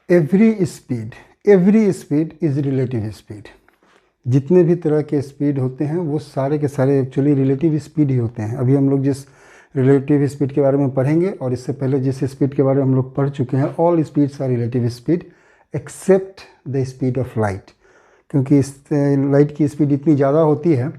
Every speed is relative speed. जितने भी तरह के स्पीड होते हैं वो सारे के सारे एक्चुअली रिलेटिव स्पीड ही होते हैं। अभी हम लोग जिस रिलेटिव स्पीड के बारे में पढ़ेंगे और इससे पहले जिस स्पीड के बारे में हम लोग पढ़ चुके हैं, all speeds are relative speed except the speed of light. क्योंकि इस लाइट की स्पीड इतनी ज़्यादा होती है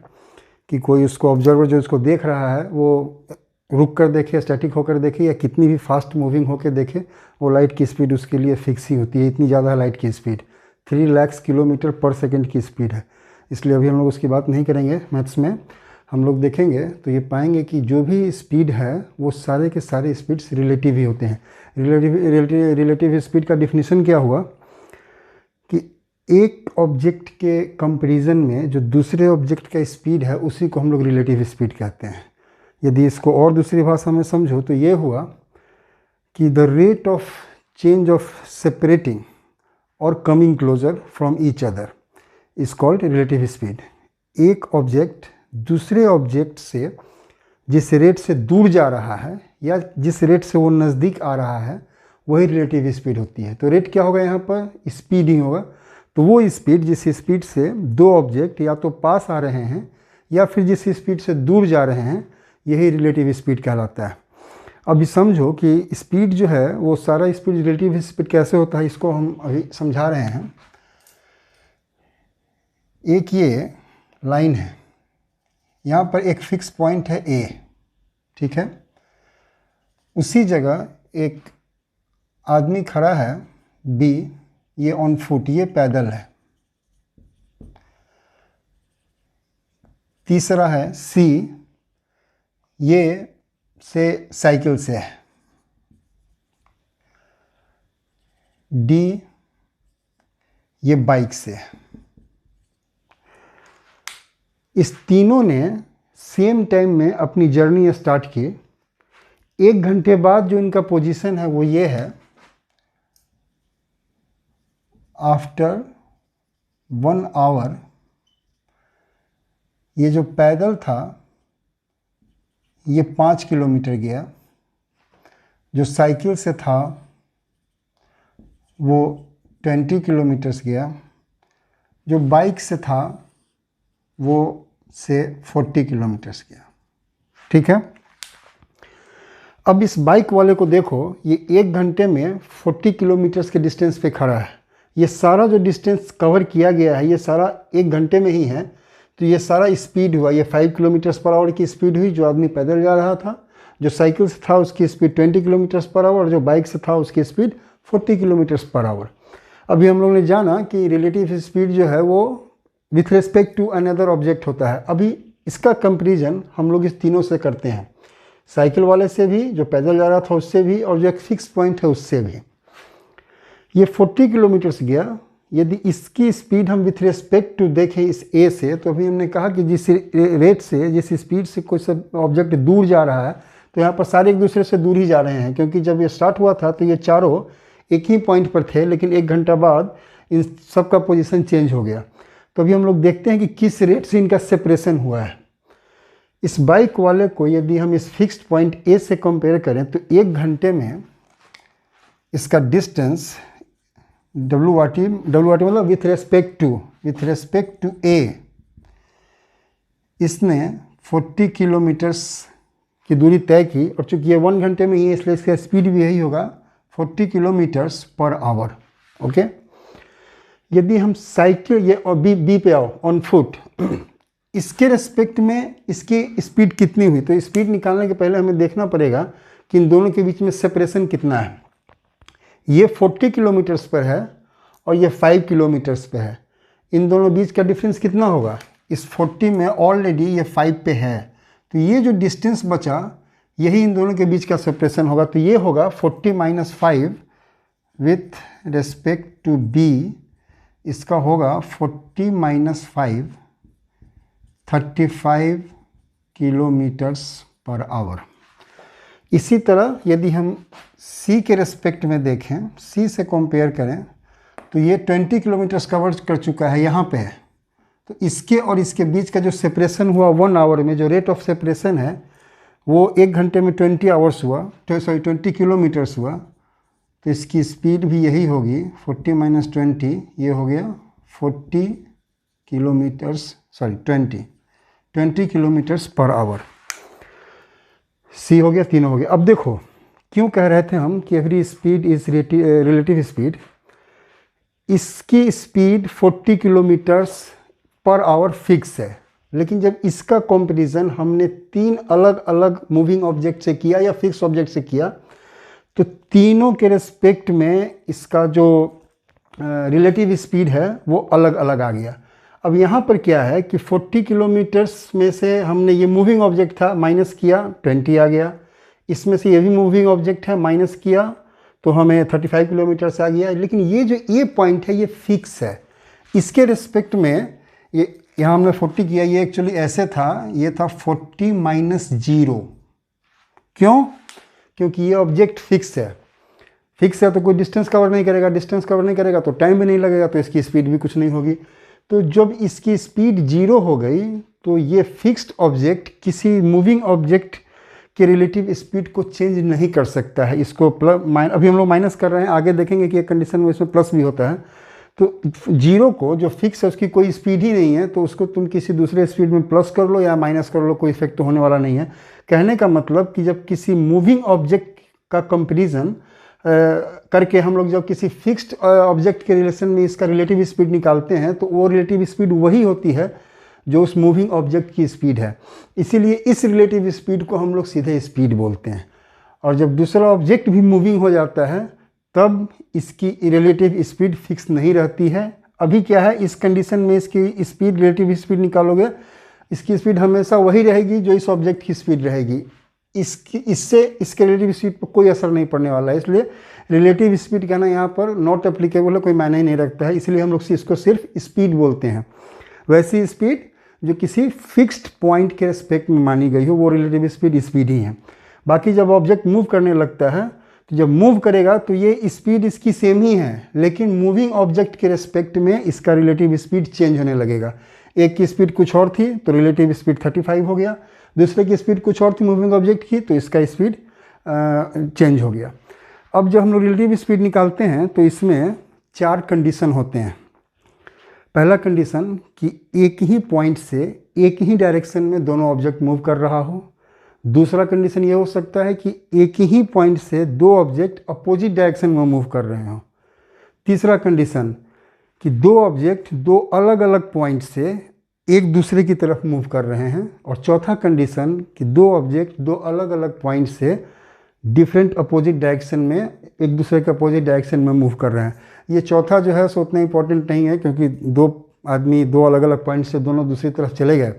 कि कोई उसको ऑब्जर्वर जो उसको देख रहा है वो रुक कर देखे, स्टैटिक होकर देखे या कितनी भी फास्ट मूविंग होकर देखे, वो लाइट की स्पीड उसके लिए फिक्स ही होती है। इतनी ज़्यादा है लाइट की स्पीड, 3 लाख किलोमीटर पर सेकंड की स्पीड है। इसलिए अभी हम लोग उसकी बात नहीं करेंगे। मैथ्स में हम लोग देखेंगे तो ये पाएंगे कि जो भी स्पीड है वो सारे के सारे स्पीड्स रिलेटिव ही होते हैं। रिलेटिव स्पीड का डिफिनीशन क्या हुआ कि एक ऑब्जेक्ट के कंपैरिजन में जो दूसरे ऑब्जेक्ट का स्पीड है उसी को हम लोग रिलेटिव स्पीड कहते हैं। यदि इसको और दूसरी भाषा में समझो तो ये हुआ कि the rate of change of separating और coming closer from each other is called relative speed. एक ऑब्जेक्ट दूसरे ऑब्जेक्ट से जिस रेट से दूर जा रहा है या जिस रेट से वो नज़दीक आ रहा है वही रिलेटिव स्पीड होती है। तो रेट क्या होगा यहाँ पर? स्पीड ही होगा। तो वो स्पीड जिस स्पीड से दो ऑब्जेक्ट या तो पास आ रहे हैं या फिर जिस स्पीड से दूर जा रहे हैं, यही रिलेटिव स्पीड कहलाता है। अभी समझो कि स्पीड जो है वो सारा स्पीड रिलेटिव स्पीड कैसे होता है, इसको हम अभी समझा रहे हैं। एक ये लाइन है, यहाँ पर एक फिक्स पॉइंट है ए, ठीक है। उसी जगह एक आदमी खड़ा है बी, ये ऑन फुट, ये पैदल है। तीसरा है सी, ये से साइकिल से है। डी, ये बाइक से है। इस तीनों ने सेम टाइम में अपनी जर्नी स्टार्ट की। 1 घंटे बाद जो इनका पोजीशन है वो ये है, आफ्टर 1 आवर ये जो पैदल था ये 5 किलोमीटर गया, जो साइकिल से था वो 20 किलोमीटर्स गया, जो बाइक से था वो से 40 किलोमीटर्स गया, ठीक है। अब इस बाइक वाले को देखो, ये 1 घंटे में 40 किलोमीटर्स के डिस्टेंस पे खड़ा है। ये सारा जो डिस्टेंस कवर किया गया है ये सारा 1 घंटे में ही है। तो ये सारा स्पीड हुआ, ये 5 किलोमीटर्स पर आवर की स्पीड हुई जो आदमी पैदल जा रहा था। जो साइकिल से था उसकी स्पीड 20 किलोमीटर्स पर आवर और जो बाइक से था उसकी स्पीड 40 किलोमीटर्स पर आवर। अभी हम लोग ने जाना कि रिलेटिव स्पीड जो है वो with respect to another object होता है। अभी इसका कंपैरिजन हम लोग इस तीनों से करते हैं, साइकिल वाले से भी, जो पैदल जा रहा था उससे भी, और जो एक फिक्स पॉइंट है उससे भी। ये 40 किलोमीटर्स गया। यदि इसकी स्पीड हम विथ रिस्पेक्ट टू देखें इस ए से, तो अभी हमने कहा कि जिस रेट से, जिस स्पीड से कोई सब ऑब्जेक्ट दूर जा रहा है, तो यहाँ पर सारे एक दूसरे से दूर ही जा रहे हैं। क्योंकि जब ये स्टार्ट हुआ था तो ये चारों एक ही पॉइंट पर थे, लेकिन 1 घंटा बाद इन सब का पोजीशन चेंज हो गया। तो अभी हम लोग देखते हैं कि किस रेट से इनका सेपरेशन हुआ है। इस बाइक वाले को यदि हम इस फिक्स्ड पॉइंट ए से कंपेयर करें तो 1 घंटे में इसका डिस्टेंस WRT मतलब विथ रेस्पेक्ट टू ए, इसने 40 किलोमीटर्स की दूरी तय की। और चूंकि ये 1 घंटे में ही है इसलिए इसका स्पीड भी यही होगा, 40 किलोमीटर्स पर आवर, ओके। यदि हम साइकिल, ये और बी पे आओ, ऑन फुट, इसके रेस्पेक्ट में इसकी स्पीड कितनी हुई, तो स्पीड निकालने के पहले हमें देखना पड़ेगा कि इन दोनों के बीच में सेपरेशन कितना है। ये 40 किलोमीटर्स पर है और ये 5 किलोमीटर्स पे है। इन दोनों बीच का डिफरेंस कितना होगा? इस 40 में ऑलरेडी ये 5 पे है, तो ये जो डिस्टेंस बचा यही इन दोनों के बीच का सेपरेशन होगा। तो ये होगा 40 - 5 विथ रेस्पेक्ट टू बी, इसका होगा 40 - 5 35 किलोमीटर्स पर आवर। इसी तरह यदि हम सी के रेस्पेक्ट में देखें, सी से कंपेयर करें, तो ये 20 किलोमीटर्स कवर कर चुका है, यहाँ पे है। तो इसके और इसके बीच का जो सेपरेशन हुआ 1 आवर में, जो रेट ऑफ सेपरेशन है वो 1 घंटे में 20 आवर्स हुआ, 20 किलोमीटर्स हुआ। तो इसकी स्पीड भी यही होगी 40 माइनस 20, ये हो गया 40 kilometres, sorry 20 kilometres per hour. सी हो गया, तीनों हो गया। अब देखो क्यों कह रहे थे हम कि every speed is relative speed. इसकी speed 40 kilometres per hour fix है, लेकिन जब इसका कंपैरिजन हमने 3 अलग अलग मूविंग ऑब्जेक्ट से किया या फिक्स ऑब्जेक्ट से किया, तो तीनों के रिस्पेक्ट में इसका जो रिलेटिव स्पीड है वो अलग अलग आ गया। अब यहाँ पर क्या है कि 40 किलोमीटर्स में से हमने ये मूविंग ऑब्जेक्ट था माइनस किया, 20 आ गया। इसमें से ये भी मूविंग ऑब्जेक्ट है, माइनस किया तो हमें 35 किलोमीटर से आ गया। लेकिन ये पॉइंट है, ये फिक्स है। इसके रिस्पेक्ट में ये यहाँ हमने 40 किया, ये एक्चुअली ऐसे था, ये था 40 माइनस 0। क्यों? क्योंकि ये ऑब्जेक्ट फिक्स है। फिक्स है तो कोई डिस्टेंस कवर नहीं करेगा, डिस्टेंस कवर नहीं करेगा तो टाइम भी नहीं लगेगा, तो इसकी स्पीड भी कुछ नहीं होगी। तो जब इसकी स्पीड 0 हो गई तो ये फिक्स्ड ऑब्जेक्ट किसी मूविंग ऑब्जेक्ट के रिलेटिव स्पीड को चेंज नहीं कर सकता है। इसको अभी हम लोग माइनस कर रहे हैं, आगे देखेंगे कि एक कंडीशन में इसमें प्लस भी होता है। तो 0 को जो फिक्स है उसकी कोई स्पीड ही नहीं है, तो उसको तुम किसी दूसरे स्पीड में प्लस कर लो या माइनस कर लो, कोई इफेक्ट होने वाला नहीं है। कहने का मतलब कि जब किसी मूविंग ऑब्जेक्ट का कंपैरिजन करके हम लोग जब किसी फिक्स्ड ऑब्जेक्ट के रिलेशन में इसका रिलेटिव स्पीड निकालते हैं, तो वो रिलेटिव स्पीड वही होती है जो उस मूविंग ऑब्जेक्ट की स्पीड है। इसीलिए इस रिलेटिव स्पीड को हम लोग सीधे स्पीड बोलते हैं। और जब दूसरा ऑब्जेक्ट भी मूविंग हो जाता है तब इसकी रिलेटिव स्पीड फिक्स नहीं रहती है। अभी क्या है, इस कंडीशन में इसकी स्पीड, रिलेटिव स्पीड निकालोगे, इसकी स्पीड हमेशा वही रहेगी जो इस ऑब्जेक्ट की स्पीड रहेगी। इससे इसके रिलेटिव स्पीड पर कोई असर नहीं पड़ने वाला है। इसलिए रिलेटिव स्पीड कहना यहाँ पर नॉट एप्लीकेबल है, कोई मायने ही नहीं रखता है। इसलिए हम लोग इसको सिर्फ स्पीड बोलते हैं। वैसी स्पीड जो किसी फिक्स्ड पॉइंट के रिस्पेक्ट में मानी गई हो वो रिलेटिव स्पीड ही है। बाकी जब ऑब्जेक्ट मूव करने लगता है तो जब मूव करेगा तो ये स्पीड इसकी सेम ही है, लेकिन मूविंग ऑब्जेक्ट के रिस्पेक्ट में इसका रिलेटिव स्पीड चेंज होने लगेगा। एक की स्पीड कुछ और थी तो रिलेटिव स्पीड 35 हो गया, दूसरे की स्पीड कुछ और थी मूविंग ऑब्जेक्ट की तो इसका स्पीड चेंज हो गया। अब जब हम लोग रिलेटिव स्पीड निकालते हैं तो इसमें 4 कंडीशन होते हैं। पहला कंडीशन कि एक ही पॉइंट से एक ही डायरेक्शन में दोनों ऑब्जेक्ट मूव कर रहा हो। दूसरा कंडीशन ये हो सकता है कि एक ही पॉइंट से 2 ऑब्जेक्ट अपोजिट डायरेक्शन में मूव कर रहे हों। तीसरा कंडीशन कि 2 ऑब्जेक्ट 2 अलग अलग पॉइंट से एक दूसरे की तरफ मूव कर रहे हैं। और चौथा कंडीशन कि 2 ऑब्जेक्ट 2 अलग अलग पॉइंट से डिफरेंट अपोजिट डायरेक्शन में एक दूसरे के अपोजिट डायरेक्शन में मूव कर रहे हैं। ये चौथा जो है सो उतना इंपॉर्टेंट नहीं है, क्योंकि 2 आदमी 2 अलग अलग पॉइंट से दोनों दूसरी तरफ चले गए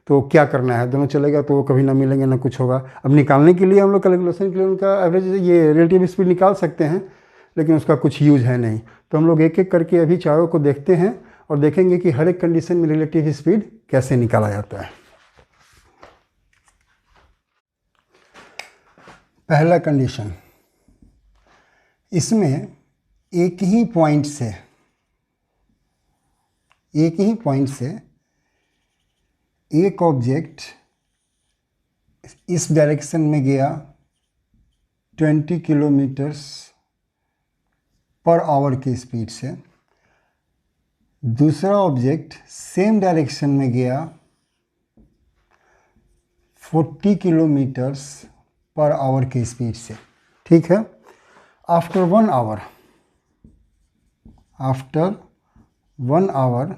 तो क्या करना है, दोनों चलेगा तो वो कभी ना मिलेंगे ना कुछ होगा। अब निकालने के लिए हम लोग कैलकुलेशन के लिए उनका एवरेज ये रिलेटिव स्पीड निकाल सकते हैं, लेकिन उसका कुछ यूज है नहीं। तो हम लोग एक एक करके अभी चारों को देखते हैं और देखेंगे कि हर एक कंडीशन में रिलेटिव स्पीड कैसे निकाला जाता है। पहला कंडीशन, इसमें एक ही पॉइंट से एक ऑब्जेक्ट इस डायरेक्शन में गया 20 किलोमीटर्स पर आवर की स्पीड से, दूसरा ऑब्जेक्ट सेम डायरेक्शन में गया 40 किलोमीटर्स पर आवर की स्पीड से। ठीक है। आफ्टर 1 आवर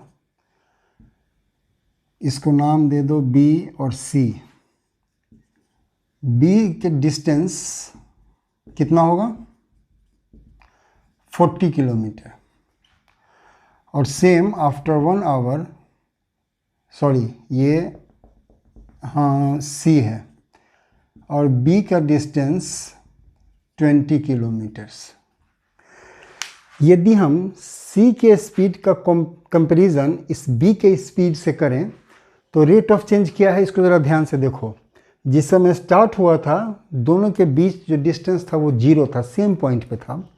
इसको नाम दे दो B और C। B के डिस्टेंस कितना होगा? 40 किलोमीटर। और सेम आफ्टर 1 आवर, सॉरी ये हाँ C है, और B का डिस्टेंस 20 किलोमीटर्स। यदि हम C के स्पीड का कंपैरिजन इस B के स्पीड से करें तो रेट ऑफ चेंज क्या है, इसको ज़रा ध्यान से देखो। जिस समय स्टार्ट हुआ था दोनों के बीच जो डिस्टेंस था वो 0 था, सेम पॉइंट पे था।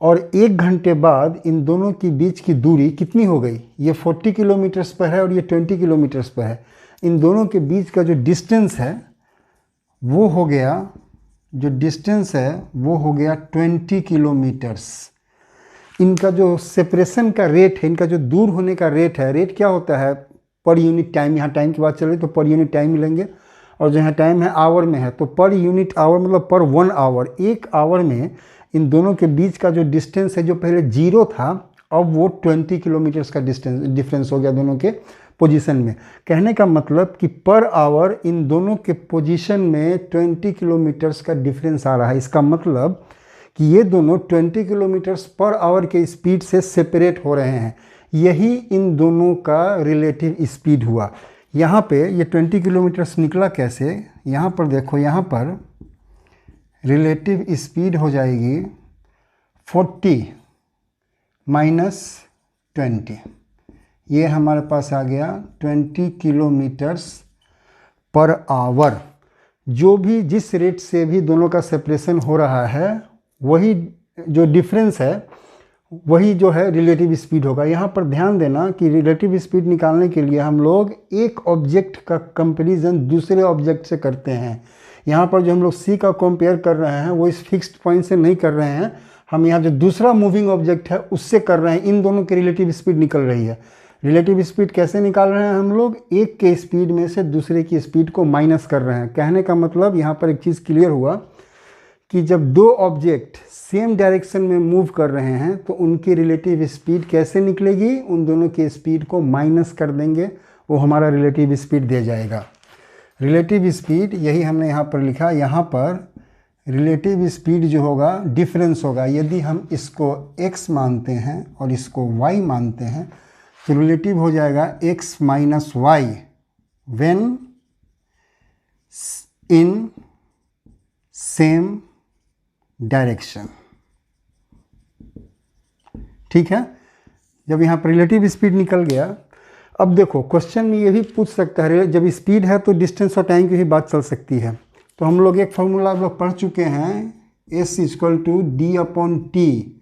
और 1 घंटे बाद इन दोनों के बीच की दूरी कितनी हो गई? ये 40 किलोमीटर्स पर है और ये 20 किलोमीटर्स पर है। इन दोनों के बीच का जो डिस्टेंस है वो हो गया जो डिस्टेंस है वो हो गया 20 किलोमीटर्स। इनका जो सेपरेशन का रेट है, इनका जो दूर होने का रेट है, रेट क्या होता है पर यूनिट टाइम, यहाँ टाइम की बात चल रही तो पर यूनिट टाइम मिलेंगे, और जो यहाँ टाइम है आवर में है तो पर यूनिट आवर मतलब पर 1 आवर, 1 आवर में इन दोनों के बीच का जो डिस्टेंस है जो पहले 0 था अब वो 20 किलोमीटर्स का डिफरेंस हो गया दोनों के पोजीशन में। कहने का मतलब कि पर आवर इन दोनों के पोजीशन में 20 किलोमीटर्स का डिफरेंस आ रहा है। इसका मतलब कि ये दोनों 20 किलोमीटर्स पर आवर के स्पीड से सेपरेट हो रहे हैं। यही इन दोनों का रिलेटिव स्पीड हुआ। यहाँ पे ये 20 किलोमीटर्स निकला कैसे, यहाँ पर देखो, यहाँ पर रिलेटिव स्पीड हो जाएगी 40 माइनस 20, ये हमारे पास आ गया 20 किलोमीटर्स पर आवर। जो भी जिस रेट से भी दोनों का सेपरेशन हो रहा है वही जो डिफरेंस है वही जो है रिलेटिव स्पीड होगा। यहाँ पर ध्यान देना कि रिलेटिव स्पीड निकालने के लिए हम लोग एक ऑब्जेक्ट का कंपैरिजन दूसरे ऑब्जेक्ट से करते हैं। यहाँ पर जो हम लोग सी का कंपेयर कर रहे हैं वो इस फिक्स्ड पॉइंट से नहीं कर रहे हैं, हम यहाँ जो दूसरा मूविंग ऑब्जेक्ट है उससे कर रहे हैं। इन दोनों की रिलेटिव स्पीड निकल रही है। रिलेटिव स्पीड कैसे निकाल रहे हैं हम लोग, एक के स्पीड में से दूसरे की स्पीड को माइनस कर रहे हैं। कहने का मतलब यहाँ पर एक चीज़ क्लियर हुआ कि जब दो ऑब्जेक्ट सेम डायरेक्शन में मूव कर रहे हैं तो उनकी रिलेटिव स्पीड कैसे निकलेगी, उन दोनों की स्पीड को माइनस कर देंगे, वो हमारा रिलेटिव स्पीड दे जाएगा। रिलेटिव स्पीड यही हमने यहाँ पर लिखा। यहाँ पर रिलेटिव स्पीड जो होगा डिफरेंस होगा। यदि हम इसको x मानते हैं और इसको y मानते हैं तो रिलेटिव हो जाएगा x minus Y when in same direction. ठीक है, जब यहाँ पर रिलेटिव स्पीड निकल गया, अब देखो क्वेश्चन में ये भी पूछ सकता है, जब स्पीड है तो डिस्टेंस और टाइम की भी बात चल सकती है। तो हम लोग एक फार्मूला आप लोग पढ़ चुके हैं, s equal to D upon T.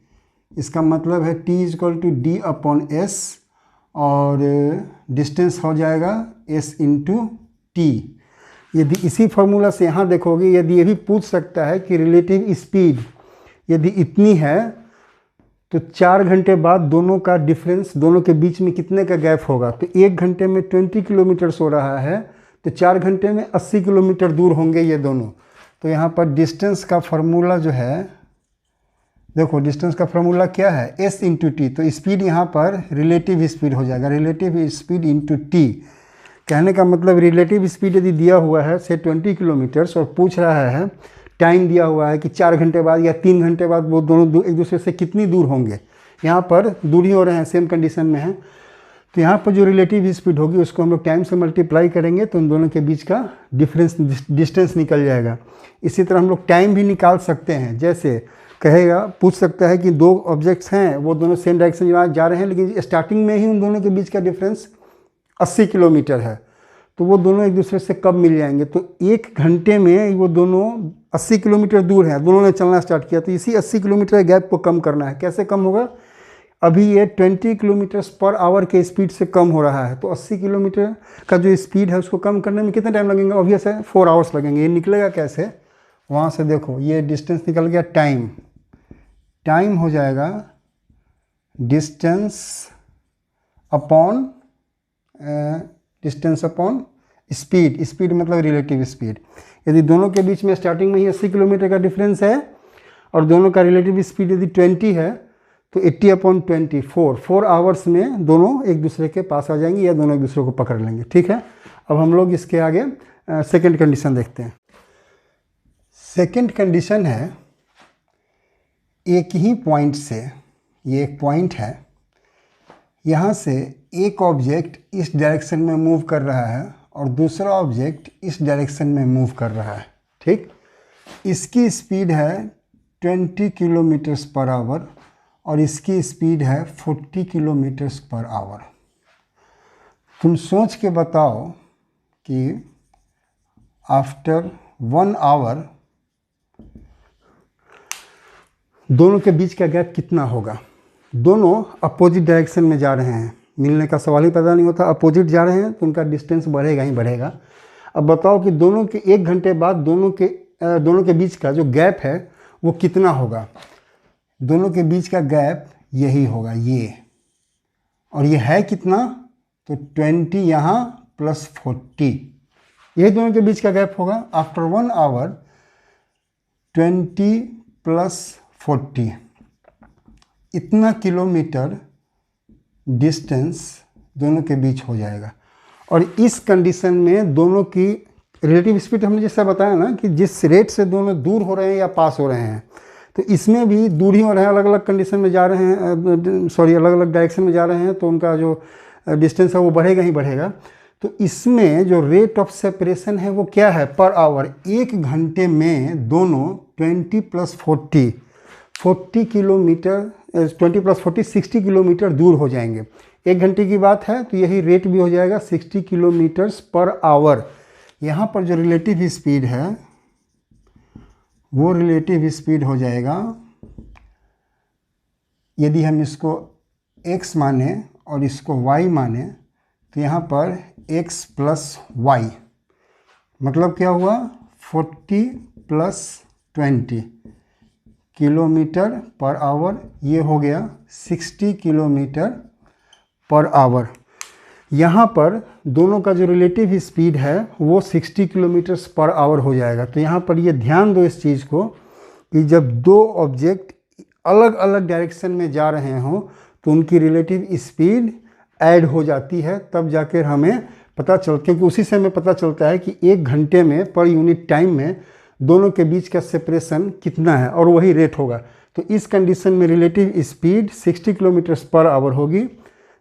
इसका मतलब है t equal to D upon S और डिस्टेंस हो जाएगा s इंटू टी। यदि इसी फार्मूला से यहाँ देखोगे, यदि ये भी पूछ सकता है कि रिलेटिव स्पीड यदि इतनी है तो 4 घंटे बाद दोनों का डिफरेंस, दोनों के बीच में कितने का गैप होगा। तो 1 घंटे में 20 किलोमीटर्स हो रहा है तो 4 घंटे में 80 किलोमीटर दूर होंगे ये दोनों। तो यहाँ पर डिस्टेंस का फार्मूला जो है, देखो डिस्टेंस का फार्मूला क्या है, s इंटू टी। तो स्पीड यहाँ पर रिलेटिव स्पीड हो जाएगा, रिलेटिव स्पीड इंटू टी। कहने का मतलब रिलेटिव स्पीड यदि दिया हुआ है से 20 किलोमीटर्स और पूछ रहा है टाइम दिया हुआ है कि 4 घंटे बाद या 3 घंटे बाद वो दोनों एक दूसरे से कितनी दूर होंगे, यहाँ पर दूर ही हो रहे हैं, सेम कंडीशन में है। तो यहाँ पर जो रिलेटिव स्पीड होगी उसको हम लोग टाइम से मल्टीप्लाई करेंगे तो उन दोनों के बीच का डिफरेंस डिस्टेंस निकल जाएगा। इसी तरह हम लोग टाइम भी निकाल सकते हैं। जैसे कहेगा, पूछ सकता है कि दो ऑब्जेक्ट्स हैं, वो दोनों सेम डायरेक्शन में जा रहे हैं लेकिन स्टार्टिंग में ही उन दोनों के बीच का डिफरेंस 80 किलोमीटर है, तो वो दोनों एक दूसरे से कब मिल जाएंगे। तो 1 घंटे में वो दोनों 80 किलोमीटर दूर हैं, दोनों ने चलना स्टार्ट किया, तो इसी 80 किलोमीटर गैप को कम करना है। कैसे कम होगा, अभी ये 20 किलोमीटर पर आवर के स्पीड से कम हो रहा है, तो 80 किलोमीटर का जो स्पीड है उसको कम करने में कितना टाइम लगेंगे, ऑब्वियस है 4 आवर्स लगेंगे। ये निकलेगा कैसे, वहाँ से देखो ये डिस्टेंस निकल गया, टाइम हो जाएगा डिस्टेंस अपॉन स्पीड। स्पीड मतलब रिलेटिव स्पीड। यदि दोनों के बीच में स्टार्टिंग में ही 80 किलोमीटर का डिफरेंस है और दोनों का रिलेटिव स्पीड यदि 20 है तो 80/20 4 आवर्स में दोनों एक दूसरे के पास आ जाएंगे या दोनों एक दूसरे को पकड़ लेंगे। ठीक है, अब हम लोग इसके आगे सेकंड कंडीशन देखते हैं। सेकंड कंडीशन है, एक ही पॉइंट से, ये एक पॉइंट है, यहाँ से एक ऑब्जेक्ट इस डायरेक्शन में मूव कर रहा है और दूसरा ऑब्जेक्ट इस डायरेक्शन में मूव कर रहा है। ठीक, इसकी स्पीड है 20 किलोमीटर्स पर आवर और इसकी स्पीड है 40 किलोमीटर्स पर आवर। तुम सोच के बताओ कि आफ्टर 1 आवर दोनों के बीच का गैप कितना होगा। दोनों अपोजिट डायरेक्शन में जा रहे हैं, मिलने का सवाल ही पैदा नहीं होता। अपोजिट जा रहे हैं तो उनका डिस्टेंस बढ़ेगा ही बढ़ेगा। अब बताओ कि दोनों के 1 घंटे बाद दोनों के दोनों के बीच का जो गैप है वो कितना होगा। दोनों के बीच का गैप यही होगा ये, और ये है कितना, तो 20 यहाँ प्लस 40, यही दोनों के बीच का गैप होगा। आफ्टर 1 आवर 20 प्लस 40, इतना किलोमीटर डिस्टेंस दोनों के बीच हो जाएगा। और इस कंडीशन में दोनों की रिलेटिव स्पीड हमने जैसा बताया ना कि जिस रेट से दोनों दूर हो रहे हैं या पास हो रहे हैं, तो इसमें भी दूर ही हो रहे हैं, अलग अलग कंडीशन में जा रहे हैं, सॉरी अलग अलग डायरेक्शन में जा रहे हैं, तो उनका जो डिस्टेंस है वो बढ़ेगा ही बढ़ेगा। तो इसमें जो रेट ऑफ सेपरेशन है वो क्या है, पर आवर। 1 घंटे में दोनों 20 प्लस 40 किलोमीटर, 20 प्लस 40 60 किलोमीटर दूर हो जाएंगे। 1 घंटे की बात है तो यही रेट भी हो जाएगा 60 किलोमीटर्स पर आवर। यहाँ पर जो रिलेटिव स्पीड है वो रिलेटिव स्पीड हो जाएगा, यदि हम इसको x माने और इसको y माने, तो यहाँ पर x प्लस वाई, मतलब क्या हुआ 40 प्लस 20 किलोमीटर पर आवर, ये हो गया 60 किलोमीटर पर आवर। यहाँ पर दोनों का जो रिलेटिव स्पीड है वो 60 किलोमीटर्स पर आवर हो जाएगा। तो यहाँ पर ये ध्यान दो इस चीज़ को कि जब दो ऑब्जेक्ट अलग अलग डायरेक्शन में जा रहे हों तो उनकी रिलेटिव स्पीड ऐड हो जाती है, तब जाकर हमें पता चलता, क्योंकि उसी से हमें पता चलता है कि 1 घंटे में पर यूनिट टाइम में दोनों के बीच का सेपरेशन कितना है, और वही रेट होगा। तो इस कंडीशन में relative speed 60 kilometres per our होगी।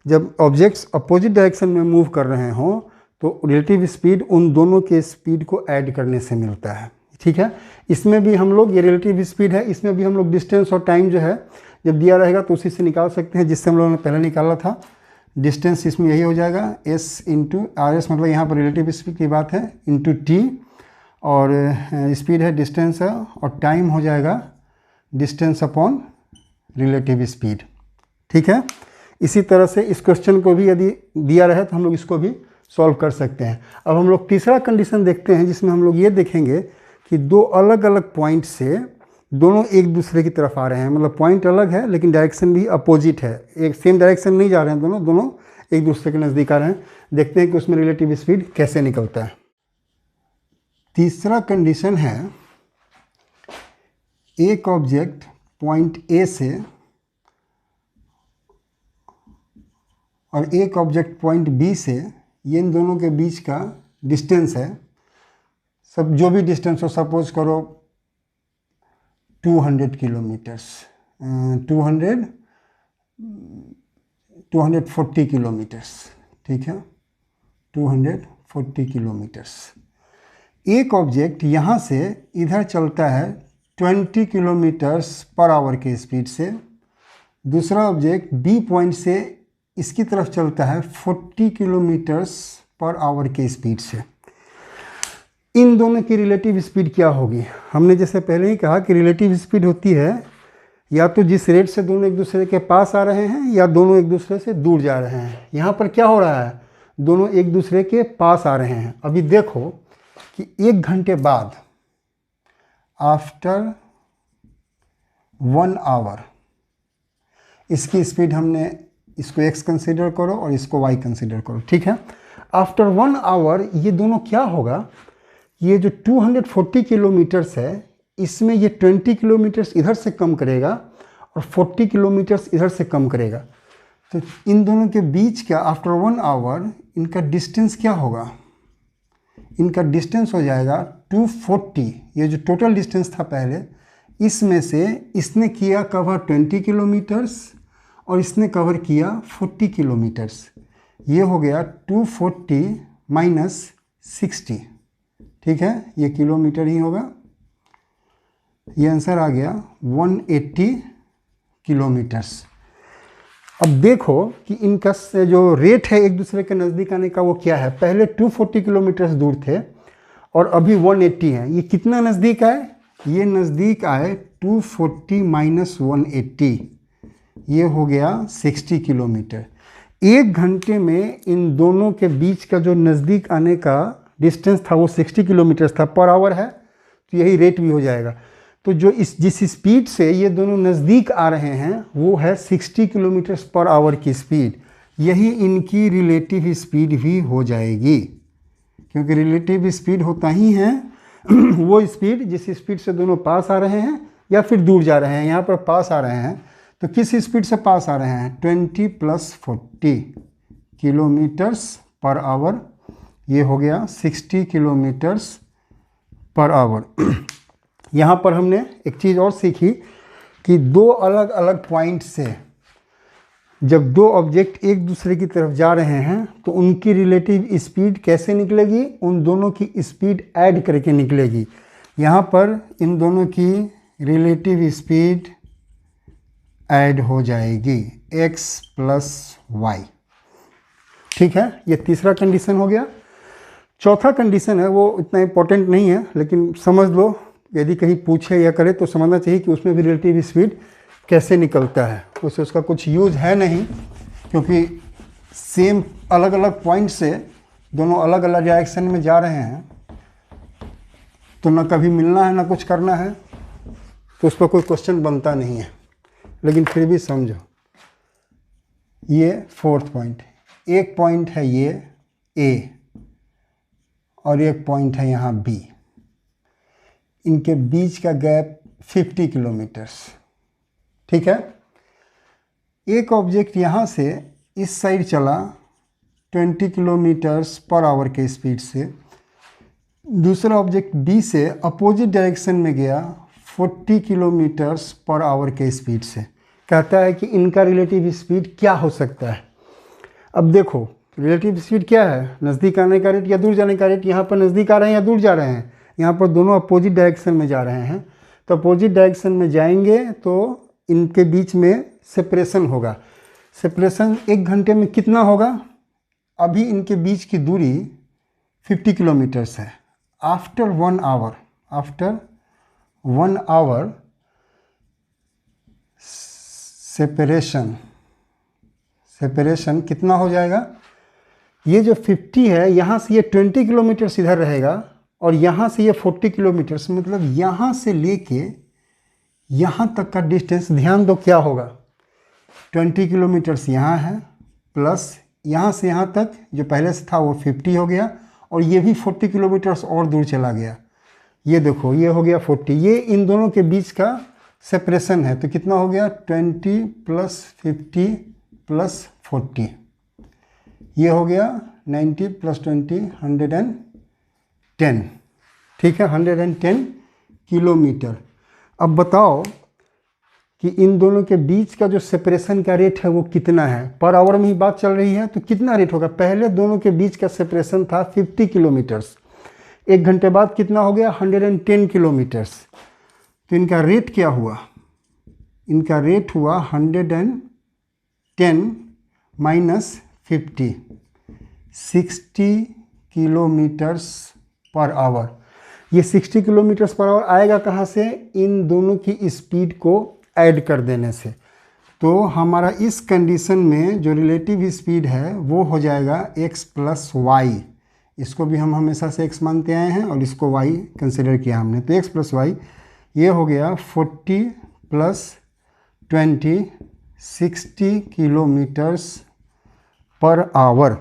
जब ऑब्जेक्ट्स अपोजिट डायरेक्शन में मूव कर रहे हों तो रिलेटिव स्पीड उन दोनों के स्पीड को ऐड करने से मिलता है। ठीक है, इसमें भी हम लोग, ये रिलेटिव स्पीड है, इसमें भी हम लोग डिस्टेंस और टाइम जो है जब दिया रहेगा तो उसी से निकाल सकते हैं, जिससे हम लोगों ने पहले निकाला था। डिस्टेंस इसमें यही हो जाएगा s इंटू आर एस, मतलब यहाँ पर रिलेटिव स्पीड की बात है, इंटू टी, और स्पीड है, डिस्टेंस है, और टाइम हो जाएगा डिस्टेंस अपॉन रिलेटिव स्पीड। ठीक है, इसी तरह से इस क्वेश्चन को भी यदि दिया रहे तो हम लोग इसको भी सॉल्व कर सकते हैं। अब हम लोग तीसरा कंडीशन देखते हैं, जिसमें हम लोग ये देखेंगे कि दो अलग अलग पॉइंट से दोनों एक दूसरे की तरफ आ रहे हैं, मतलब पॉइंट अलग है लेकिन डायरेक्शन भी अपोजिट है, एक सेम डायरेक्शन नहीं जा रहे हैं, दोनों एक दूसरे के नज़दीक आ रहे हैं। देखते हैं कि उसमें रिलेटिव स्पीड कैसे निकलता है। तीसरा कंडीशन है, एक ऑब्जेक्ट पॉइंट ए से और एक ऑब्जेक्ट पॉइंट बी से, ये इन दोनों के बीच का डिस्टेंस है, सब जो भी डिस्टेंस हो, सपोज करो 200 किलोमीटर्स, 240 किलोमीटर्स, ठीक है, 240 किलोमीटर्स। एक ऑब्जेक्ट यहाँ से इधर चलता है 20 किलोमीटर्स पर आवर के स्पीड से, दूसरा ऑब्जेक्ट बी पॉइंट से इसकी तरफ चलता है 40 किलोमीटर्स पर आवर के स्पीड से। इन दोनों की रिलेटिव स्पीड क्या होगी? हमने जैसे पहले ही कहा कि रिलेटिव स्पीड होती है या तो जिस रेट से दोनों एक दूसरे के पास आ रहे हैं या दोनों एक दूसरे से दूर जा रहे हैं। यहाँ पर क्या हो रहा है, दोनों एक दूसरे के पास आ रहे हैं। अभी देखो कि 1 घंटे बाद, आफ्टर 1 आवर, इसकी स्पीड हमने, इसको x कंसीडर करो और इसको y कंसीडर करो, ठीक है। आफ्टर 1 आवर ये दोनों क्या होगा, ये जो 240 किलोमीटर्स है इसमें ये 20 किलोमीटर्स इधर से कम करेगा और 40 किलोमीटर्स इधर से कम करेगा। तो इन दोनों के बीच का आफ्टर 1 आवर इनका डिस्टेंस क्या होगा, इनका डिस्टेंस हो जाएगा 240। ये जो टोटल डिस्टेंस था पहले, इसमें से इसने किया कवर 20 किलोमीटर्स और इसने कवर किया 40 किलोमीटर्स। ये हो गया 240 माइनस 60, ठीक है, ये किलोमीटर ही होगा। ये आंसर आ गया 180 किलोमीटर्स। अब देखो कि इनका जो रेट है एक दूसरे के नज़दीक आने का वो क्या है। पहले 240 किलोमीटर्स दूर थे और अभी 180 है। ये कितना नज़दीक आए, ये नज़दीक आए 240 माइनस 180, ये हो गया 60 किलोमीटर। 1 घंटे में इन दोनों के बीच का जो नज़दीक आने का डिस्टेंस था वो 60 किलोमीटर्स था, पर आवर है तो यही रेट भी हो जाएगा। तो जो जिस स्पीड से ये दोनों नज़दीक आ रहे हैं वो है 60 किलोमीटर पर आवर की स्पीड, यही इनकी रिलेटिव स्पीड भी हो जाएगी, क्योंकि रिलेटिव स्पीड होता ही है वो स्पीड जिस स्पीड से दोनों पास आ रहे हैं या फिर दूर जा रहे हैं। यहाँ पर पास आ रहे हैं तो किस स्पीड से पास आ रहे हैं, 20 + 40 किलोमीटर्स पर आवर, ये हो गया 60 किलोमीटर्स पर आवर। यहाँ पर हमने एक चीज़ और सीखी कि दो अलग अलग पॉइंट से जब दो ऑब्जेक्ट एक दूसरे की तरफ जा रहे हैं तो उनकी रिलेटिव स्पीड कैसे निकलेगी, उन दोनों की स्पीड ऐड करके निकलेगी। यहाँ पर इन दोनों की रिलेटिव स्पीड ऐड हो जाएगी x + y। ठीक है, ये तीसरा कंडीशन हो गया। चौथा कंडीशन है वो इतना इम्पोर्टेंट नहीं है, लेकिन समझ लो, यदि कहीं पूछे या करे तो समझना चाहिए कि उसमें भी रिलेटिव स्पीड कैसे निकलता है। उससे उसका कुछ यूज़ है नहीं, क्योंकि सेम अलग अलग पॉइंट से दोनों अलग अलग डायरेक्शन में जा रहे हैं, तो ना कभी मिलना है ना कुछ करना है, तो उस पर कोई क्वेश्चन बनता नहीं है। लेकिन फिर भी समझो, ये फोर्थ पॉइंट, एक पॉइंट है ये A और एक पॉइंट है यहाँ B, इनके बीच का गैप 50 किलोमीटर्स। ठीक है, एक ऑब्जेक्ट यहाँ से इस साइड चला 20 किलोमीटर्स पर आवर के स्पीड से, दूसरा ऑब्जेक्ट B से अपोजिट डायरेक्शन में गया 40 किलोमीटर्स पर आवर के स्पीड से। कहता है कि इनका रिलेटिव स्पीड क्या हो सकता है। अब देखो, रिलेटिव स्पीड क्या है, नज़दीक आने का रेट या दूर जाने का रेट। यहाँ पर नज़दीक आ रहे हैं या दूर जा रहे हैं, यहाँ पर दोनों अपोजिट डायरेक्शन में जा रहे हैं, तो अपोजिट डायरेक्शन में जाएंगे तो इनके बीच में सेपरेशन होगा। सेपरेशन 1 घंटे में कितना होगा, अभी इनके बीच की दूरी 50 किलोमीटर्स है। आफ्टर 1 आवर सेपरेशन कितना हो जाएगा, ये जो 50 है यहाँ से ये 20 किलोमीटर्स इधर रहेगा और यहाँ से ये 40 किलोमीटर्स, मतलब यहाँ से लेके यहाँ तक का डिस्टेंस ध्यान दो क्या होगा, 20 किलोमीटर्स यहाँ है प्लस यहाँ से यहाँ तक जो पहले से था वो 50 हो गया, और ये भी 40 किलोमीटर्स और दूर चला गया। ये देखो, ये हो गया 40, ये इन दोनों के बीच का सेपरेशन है। तो कितना हो गया, 20 + 50 + 40, ये हो गया 90 + 20 110। ठीक है, 110 किलोमीटर। अब बताओ कि इन दोनों के बीच का जो सेपरेशन का रेट है वो कितना है। पर आवर में ही बात चल रही है तो कितना रेट होगा। पहले दोनों के बीच का सेपरेशन था 50 किलोमीटर्स, 1 घंटे बाद कितना हो गया, 110 किलोमीटर्स। तो इनका रेट क्या हुआ, इनका रेट हुआ 110 - 50, 60 किलोमीटर्स पर आवर। ये 60 किलोमीटर्स पर आवर आएगा कहाँ से, इन दोनों की स्पीड को ऐड कर देने से। तो हमारा इस कंडीशन में जो रिलेटिव स्पीड है वो हो जाएगा x + y। इसको भी हम हमेशा से x मानते आए हैं और इसको y कंसिडर किया हमने, तो x + y ये हो गया 40 + 20 60 किलोमीटर्स पर आवर।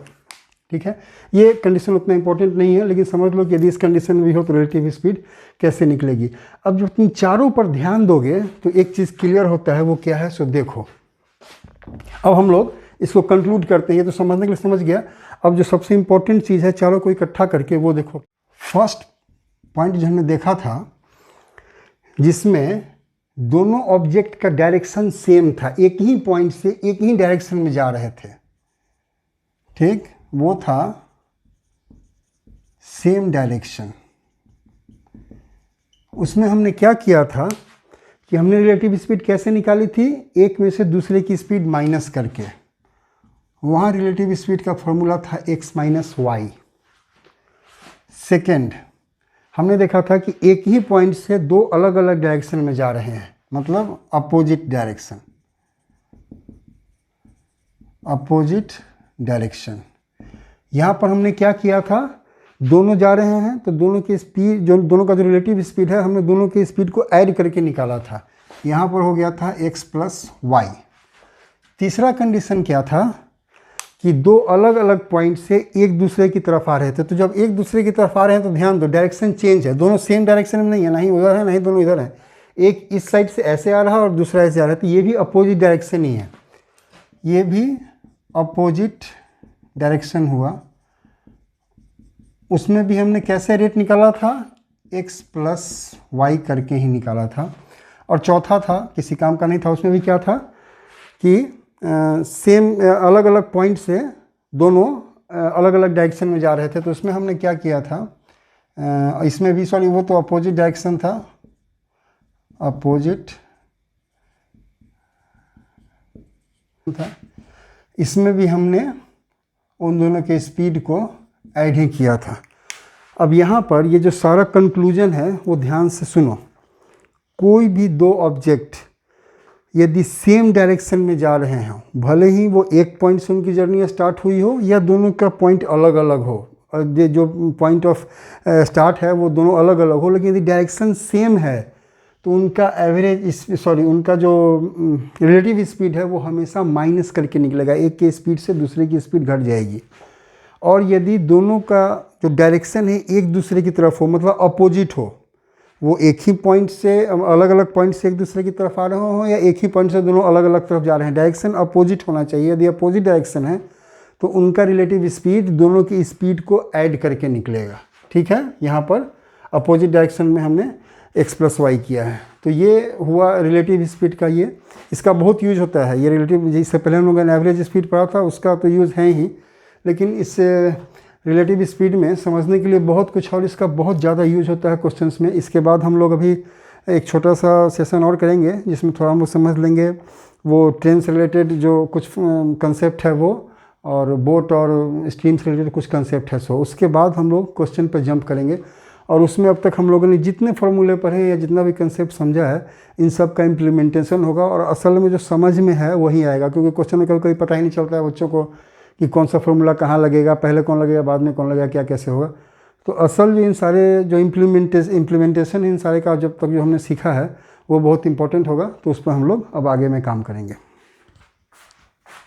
ठीक है, ये कंडीशन उतना इंपॉर्टेंट नहीं है, लेकिन समझ लो कि यदि इस कंडीशन में भी हो तो रिलेटिव स्पीड कैसे निकलेगी। अब जब तुम चारों पर ध्यान दोगे तो एक चीज़ क्लियर होता है, वो क्या है, सो देखो। अब हम लोग इसको कंक्लूड करते हैं, ये तो समझने के लिए समझ गया। अब जो सबसे इंपॉर्टेंट चीज़ है चारों को इकट्ठा करके वो देखो। फर्स्ट पॉइंट जो हमने देखा था जिसमें दोनों ऑब्जेक्ट का डायरेक्शन सेम था, एक ही पॉइंट से एक ही डायरेक्शन में जा रहे थे, ठीक, वो था सेम डायरेक्शन। उसमें हमने क्या किया था कि हमने रिलेटिव स्पीड कैसे निकाली थी, एक में से दूसरे की स्पीड माइनस करके। वहाँ रिलेटिव स्पीड का फॉर्मूला था x - y। सेकेंड, हमने देखा था कि एक ही पॉइंट से दो अलग अलग डायरेक्शन में जा रहे हैं, मतलब अपोजिट डायरेक्शन, अपोजिट डायरेक्शन। यहाँ पर हमने क्या किया था दोनों जा रहे हैं तो दोनों की स्पीड, जो दोनों का जो रिलेटिव स्पीड है, हमने दोनों की स्पीड को ऐड करके निकाला था। यहाँ पर हो गया था x प्लस वाई। तीसरा कंडीशन क्या था कि दो अलग अलग पॉइंट से एक दूसरे की तरफ आ रहे थे। तो जब एक दूसरे की तरफ आ रहे हैं तो ध्यान दो, डायरेक्शन चेंज है, दोनों सेम डायरेक्शन में नहीं है, ना ही उधर है ना ही दोनों इधर है। एक इस साइड से ऐसे आ रहा है और दूसरा ऐसे आ रहा है, तो ये भी अपोजिट डायरेक्शन ही है, ये भी अपोजिट डायरेक्शन हुआ। उसमें भी हमने कैसे रेट निकाला था, x प्लस वाई करके ही निकाला था। और चौथा था, किसी काम का नहीं था, उसमें भी क्या था कि सेम अलग अलग पॉइंट से दोनों अलग अलग डायरेक्शन में जा रहे थे। तो उसमें हमने क्या किया था, इसमें भी सॉरी वो तो अपोजिट डायरेक्शन था, अपोजिट था। इसमें भी हमने उन दोनों के स्पीड को ऐड ही किया था। अब यहाँ पर ये जो सारा कंक्लूजन है वो ध्यान से सुनो। कोई भी दो ऑब्जेक्ट यदि सेम डायरेक्शन में जा रहे हैं, भले ही वो एक पॉइंट से उनकी जर्नी स्टार्ट हुई हो या दोनों का पॉइंट अलग अलग हो, और जो पॉइंट ऑफ स्टार्ट है वो दोनों अलग अलग हो, लेकिन यदि डायरेक्शन सेम है तो उनका उनका जो रिलेटिव स्पीड है वो हमेशा माइनस करके निकलेगा, एक की स्पीड से दूसरे की स्पीड घट जाएगी। और यदि दोनों का जो डायरेक्शन है एक दूसरे की तरफ हो, मतलब अपोजिट हो, वो एक ही पॉइंट से अलग अलग पॉइंट से एक दूसरे की तरफ आ रहे हो या एक ही पॉइंट से दोनों अलग अलग तरफ जा रहे हैं, डायरेक्शन अपोजिट होना चाहिए। यदि अपोजिट डायरेक्शन है तो उनका रिलेटिव स्पीड दोनों की स्पीड को ऐड करके निकलेगा। ठीक है, यहाँ पर अपोजिट डायरेक्शन में हमने x प्लस वाई किया है। तो ये हुआ रिलेटिव स्पीड का, ये इसका बहुत यूज होता है। ये रिलेटिव, जिससे पहले हम लोगों ने एवरेज स्पीड पढ़ा था उसका तो यूज़ है ही, लेकिन इस रिलेटिव स्पीड में समझने के लिए बहुत कुछ और इसका बहुत ज़्यादा यूज होता है क्वेश्चंस में। इसके बाद हम लोग अभी एक छोटा सा सेशन और करेंगे जिसमें थोड़ा हम लोग समझ लेंगे वो ट्रेन से रिलेटेड जो कुछ कंसेप्ट है वो, और बोट और स्ट्रीम से रिलेटेड कुछ कंसेप्ट है। सो उसके बाद हम लोग क्वेश्चन पर जंप करेंगे, और उसमें अब तक हम लोगों ने जितने फार्मूले पढ़े या जितना भी कंसेप्ट समझा है, इन सब का इम्प्लीमेंटेशन होगा और असल में जो समझ में है वही आएगा। क्योंकि क्वेश्चन में कभी कभी पता ही नहीं चलता है बच्चों को कि कौन सा फार्मूला कहाँ लगेगा, पहले कौन लगेगा, बाद में कौन लगेगा, क्या कैसे होगा। तो असल जो इन सारे जो इम्प्लीमेंटेशन इन सारे का जब तक जो हमने सीखा है वो बहुत इंपॉर्टेंट होगा। तो उस पर हम लोग अब आगे में काम करेंगे।